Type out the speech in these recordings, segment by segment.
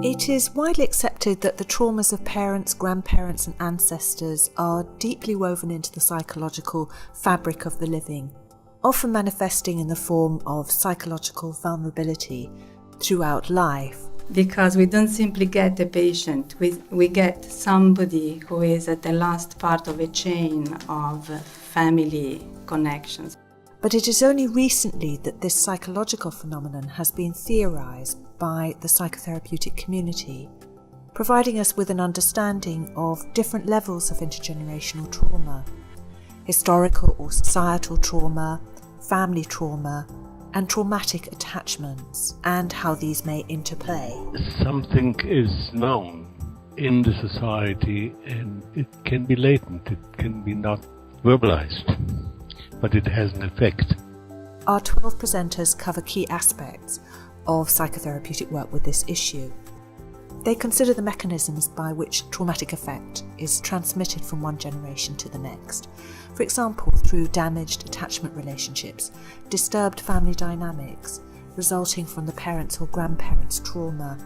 It is widely accepted that the traumas of parents, grandparents and ancestors are deeply woven into the psychological fabric of the living, often manifesting in the form of psychological vulnerability throughout life. Because we don't simply get a patient, we get somebody who is at the last part of a chain of family connections. But it is only recently that this psychological phenomenon has been theorised by the psychotherapeutic community, providing us with an understanding of different levels of intergenerational trauma, historical or societal trauma, family trauma, and traumatic attachments, and how these may interplay. Something is known in the society and it can be latent, it can be not verbalized, but it has an effect. Our 12 presenters cover key aspects of psychotherapeutic work with this issue. They consider the mechanisms by which traumatic affect is transmitted from one generation to the next. For example, through damaged attachment relationships, disturbed family dynamics resulting from the parents' or grandparents' trauma,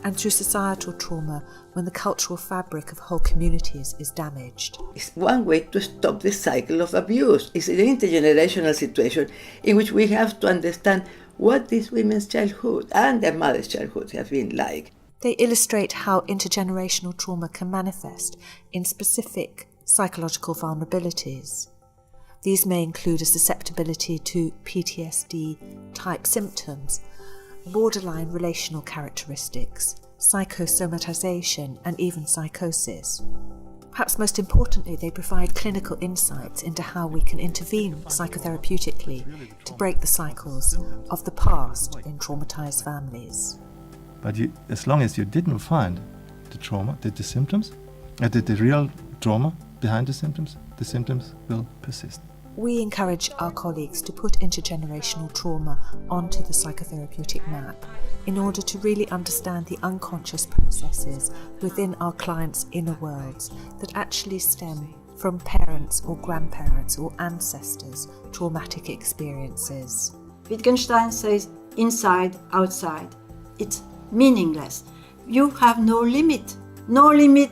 and through societal trauma when the cultural fabric of whole communities is damaged. It's one way to stop the cycle of abuse. It's an intergenerational situation in which we have to understand what these women's childhood and their mother's childhood have been like. They illustrate how intergenerational trauma can manifest in specific psychological vulnerabilities. These may include a susceptibility to PTSD-type symptoms, borderline relational characteristics, psychosomatisation, and even psychosis. Perhaps most importantly, they provide clinical insights into how we can intervene psychotherapeutically to break the cycles of the past in traumatised families. But as long as you didn't find the trauma, the symptoms, the real trauma behind the symptoms will persist. We encourage our colleagues to put intergenerational trauma onto the psychotherapeutic map in order to really understand the unconscious processes within our clients' inner worlds that actually stem from parents or grandparents or ancestors' traumatic experiences. Wittgenstein says, inside, outside. It's meaningless. You have no limit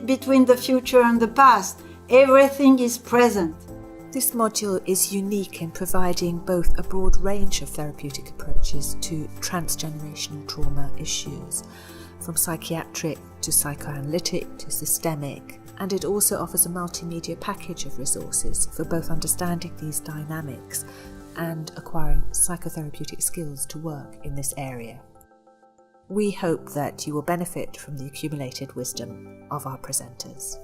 between the future and the past. Everything is present. This module is unique in providing both a broad range of therapeutic approaches to transgenerational trauma issues, from psychiatric to psychoanalytic to systemic, and it also offers a multimedia package of resources for both understanding these dynamics and acquiring psychotherapeutic skills to work in this area. We hope that you will benefit from the accumulated wisdom of our presenters.